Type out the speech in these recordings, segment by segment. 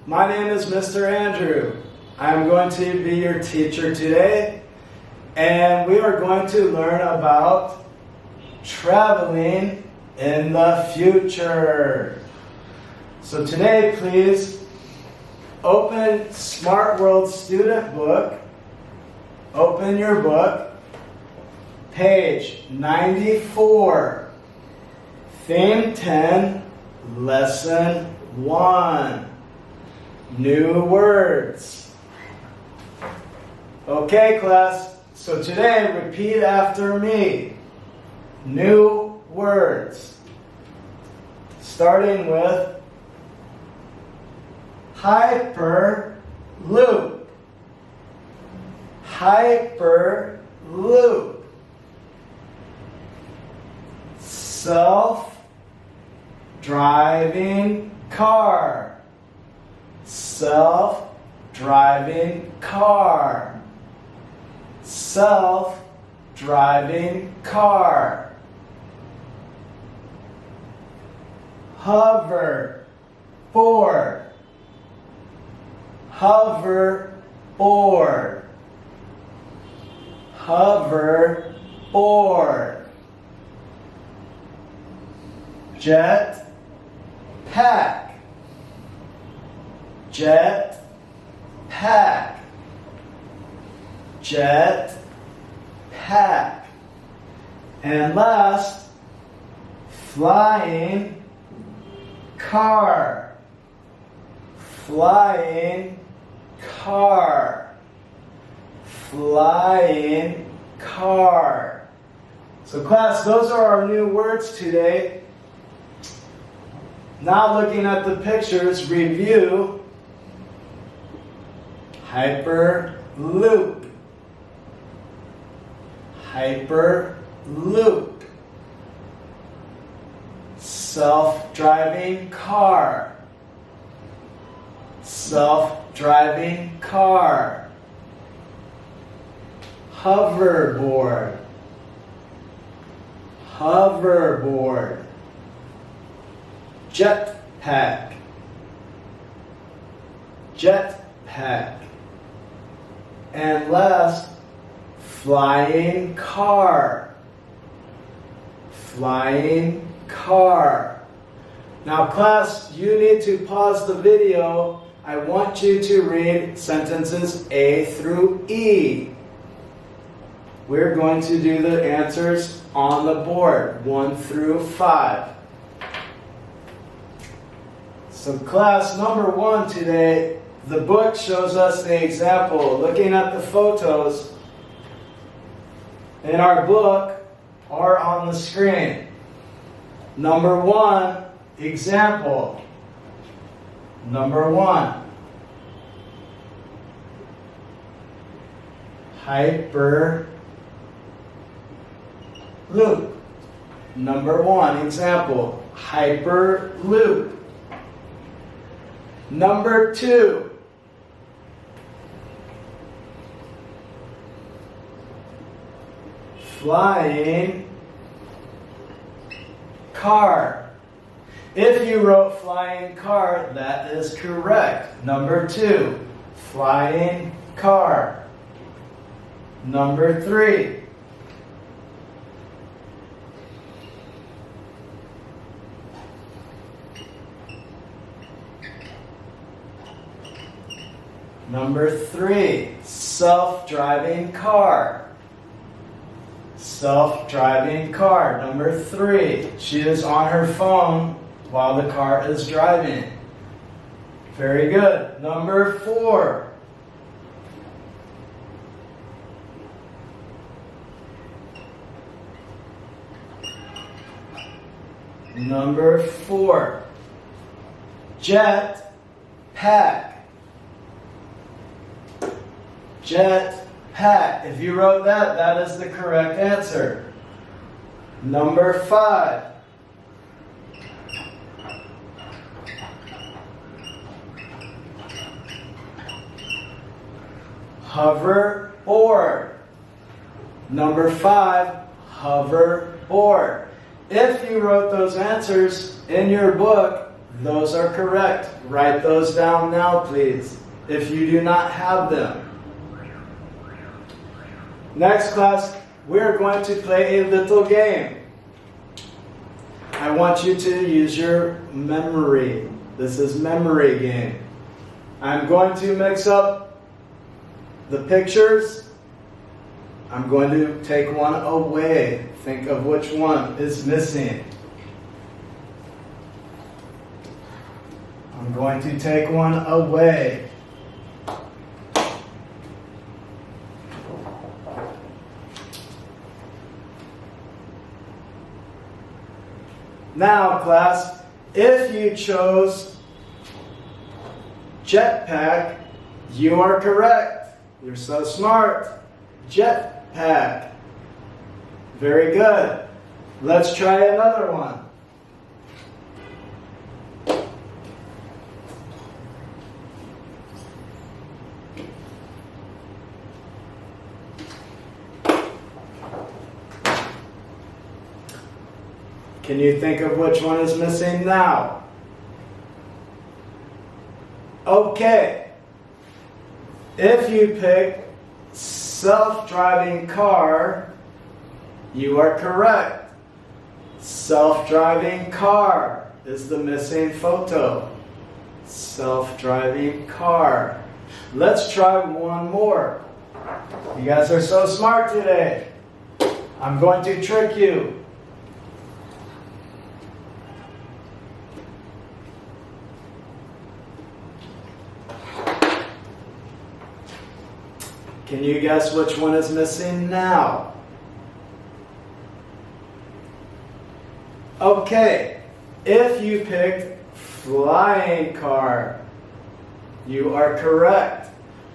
My name is Mr. Andrew. I'm going to be your teacher today, and we are going to learn about traveling in the future. So today, please open Smart World Student Book. Open your book, page 94, Theme 10, Lesson 1, New Words. Okay, class, so today repeat after me. New words. Starting with Hyperloop. Hyperloop. Self-driving car. Self-driving car. Self-driving car. Hoverboard. Hoverboard. Hoverboard. Jetpack. Jetpack. Jetpack. And last, flying car. Flying car. Flying car. So class, those are our new words today. Now looking at the pictures, review. Hyperloop. Hyperloop. Self-driving car. Self-driving car. Hoverboard. Hoverboard. Jetpack. Jetpack. And last, flying car. Flying car. Now class, you need to pause the video. I want you to read sentences A through E. We're going to do the answers on the board, 1 through 5. So class, number 1 today, the book shows us the example. Looking at the photos in our book are on the screen. Number 1, example. Number 1. Hyperloop. Number 1, example. Hyperloop. Number 2. Flying car. If you wrote flying car, that is correct. Number 2, flying car. Number 3. Number 3, self-driving car. Self-driving car. Number 3, she is on her phone while the car is driving. Very good. Number 4. Number 4, jetpack. Jetpack. If you wrote that, that is the correct answer. Number 5. Hoverboard. Number 5, hoverboard. If you wrote those answers in your book, Those are correct. Write those down now, please, if you do not have them. Next class, we're going to play a little game. I want you to use your memory. This is memory game. I'm going to mix up the pictures. I'm going to take one away. Think of which one is missing. I'm going to take one away. Now, class, if you chose jetpack, you are correct. You're so smart. Jetpack. Very good. Let's try another one. Can you think of which one is missing now? Okay. If you pick self-driving car, you are correct. Self-driving car is the missing photo. Self-driving car. Let's try one more. You guys are so smart today. I'm going to trick you. Can you guess which one is missing now? Okay, if you picked flying car, you are correct.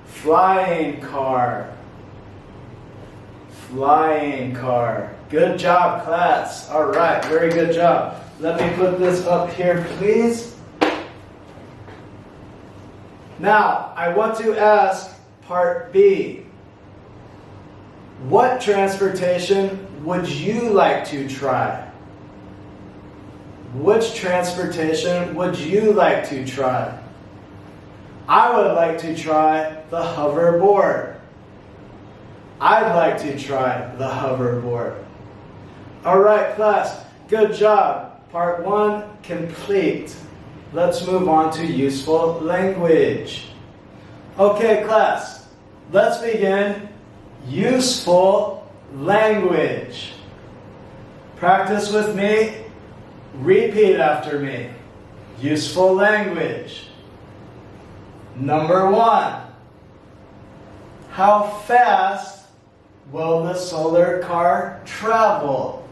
Flying car. Flying car. Good job, class. All right, very good job. Let me put this up here, please. Now, I want to ask Part B. What transportation would you like to try? Which transportation would you like to try? I would like to try the hoverboard. I'd like to try the hoverboard. All right, class, good job. Part 1 complete. Let's move on to useful language. Okay, class, let's begin useful language. Practice with me. Repeat after me. Useful language. Number 1. How fast will the solar car travel?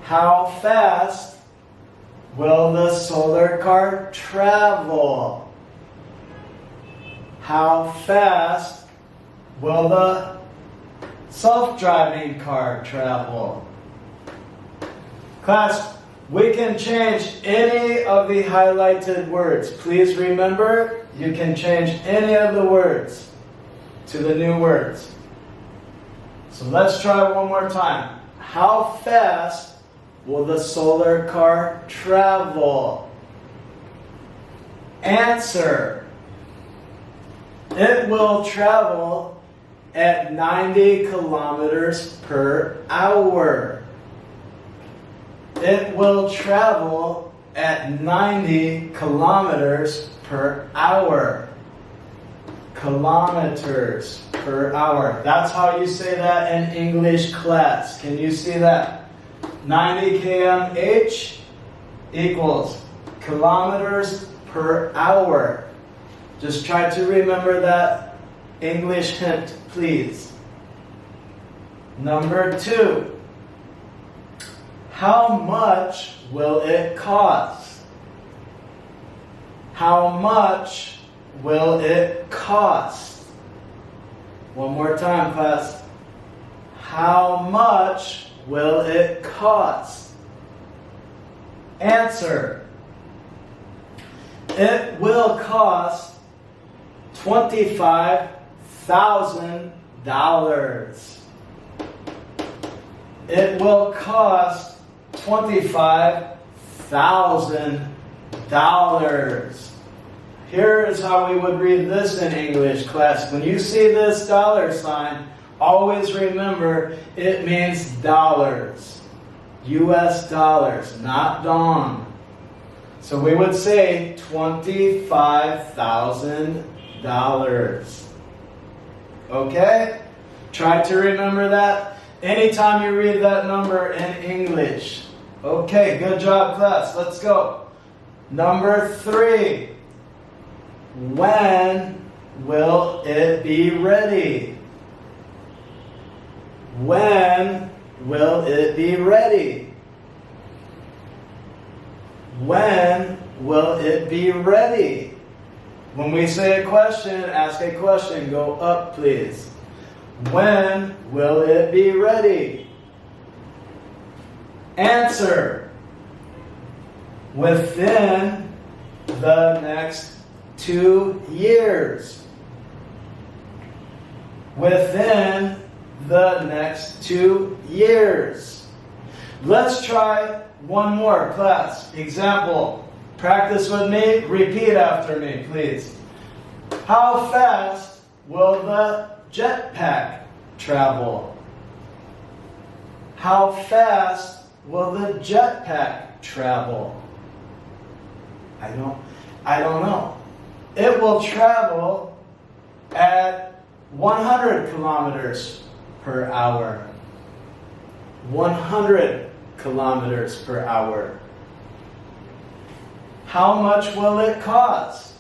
How fast will the solar car travel? How fast will the self-driving car travel? Class, we can change any of the highlighted words. Please remember, you can change any of the words to the new words. So let's try one more time. How fast will the solar car travel? Answer. It will travel at 90 kilometers per hour. It will travel at 90 kilometers per hour. Kilometers per hour. That's how you say that in English class. Can you see that? 90 kmh equals kilometers per hour. Just try to remember that English hint, please. Number 2. How much will it cost? How much will it cost? One more time, class. How much will it cost? Answer. It will cost $25,000. It will cost $25,000. dollars. Here is how we would read this in English class. When you see this dollar sign, always remember it means dollars. US dollars, not dong. So we would say $25,000. Okay? Try to remember that anytime you read that number in English. Okay, good job, class. Let's go. Number 3. When will it be ready? When will it be ready? When will it be ready? When we say a question, ask a question. Go up, please. When will it be ready? Answer. Within the next 2 years. Within the next 2 years. Let's try one more, class. Example. Practice with me. Repeat after me, please. How fast will the jetpack travel? How fast will the jetpack travel? I don't know. It will travel at 100 kilometers per hour. 100 kilometers per hour. How much will it cost?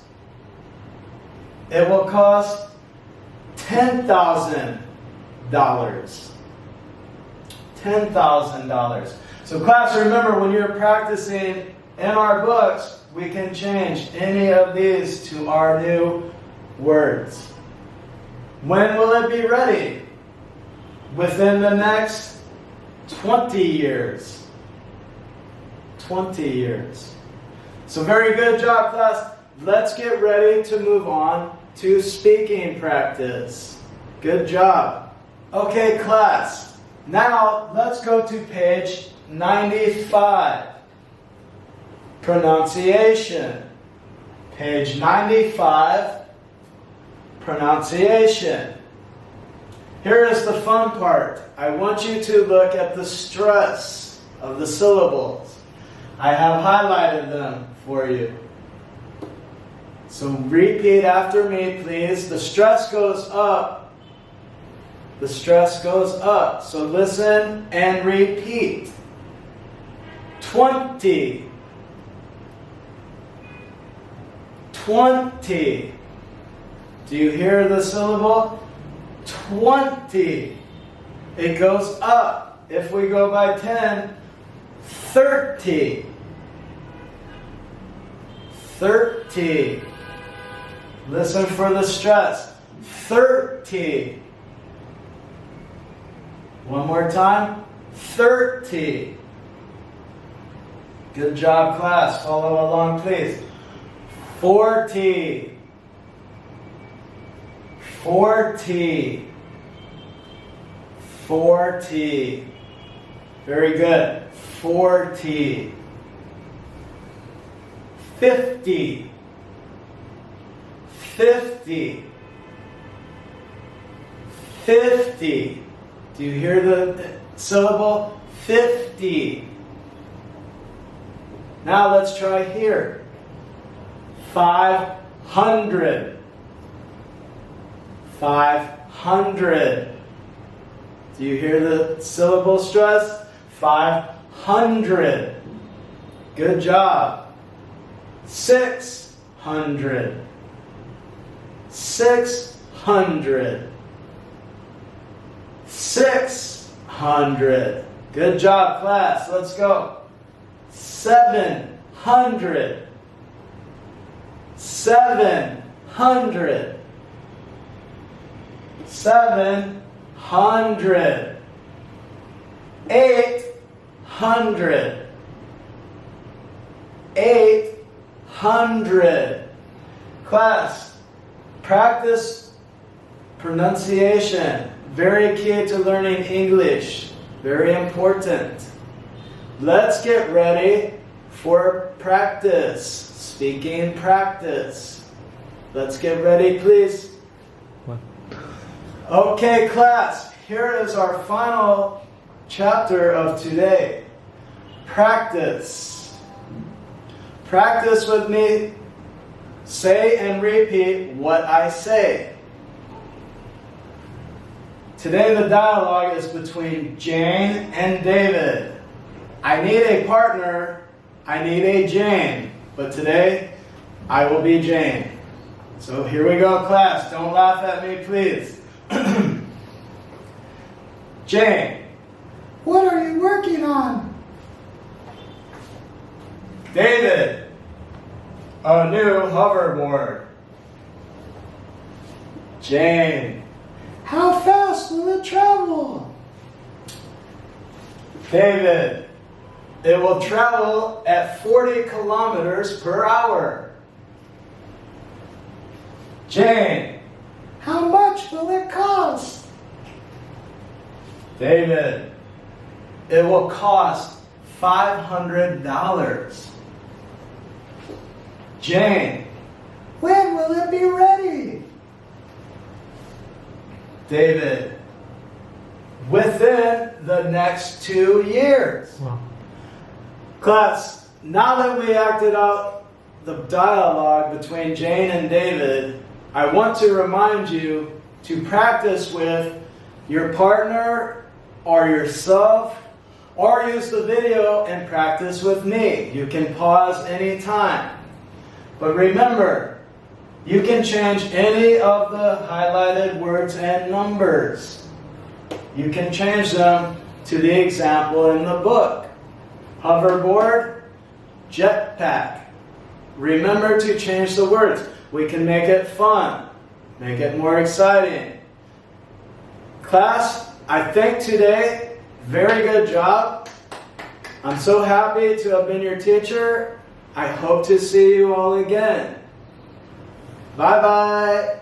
It will cost $10,000. $10,000. So class, remember when you're practicing in our books, we can change any of these to our new words. When will it be ready? Within the next 20 years. 20 years. So very good job, class. Let's get ready to move on to speaking practice. Good job. Okay, class. Now let's go to page 95. Pronunciation. Page 95. Pronunciation. Here is the fun part. I want you to look at the stress of the syllables. I have highlighted them for you. So repeat after me, please. The stress goes up. The stress goes up. So listen and repeat. 20. 20. Do you hear the syllable? 20. It goes up. If we go by 10, 30. 30. Listen for the stress. 30. One more time. 30. Good job, class. Follow along, please. 40. 40. 40. Very good. 40. 50. 50. 50. Do you hear the syllable? 50. Now let's try here. 500. 500. Do you hear the syllable stress? 500. Good job. 600. 600. 600. Good job, class. Let's go. 700. 700. 700. 800. 800. Class, practice pronunciation. Very key to learning English. Very important. Let's get ready for practice. Speaking practice. Let's get ready, please. What? Okay, class. Here is our final chapter of today. Practice. Practice with me. Say and repeat what I say. Today the dialogue is between Jane and David. I need a partner. I need a Jane. But today, I will be Jane. So here we go, class. Don't laugh at me, please. Jane, what are you working on? David, a new hoverboard. Jane, how fast will it travel? David, it will travel at 40 kilometers per hour. Jane, how much will it cost? David, it will cost $500. Jane, when will it be ready? David, within the next 2 years. Wow. Class, now that we acted out the dialogue between Jane and David, I want to remind you to practice with your partner or yourself, or use the video and practice with me. You can pause anytime. But remember, you can change any of the highlighted words and numbers. You can change them to the example in the book. Hoverboard, jetpack. Remember to change the words. We can make it fun, make it more exciting. Class, I think today, very good job. I'm so happy to have been your teacher. I hope to see you all again. Bye-bye.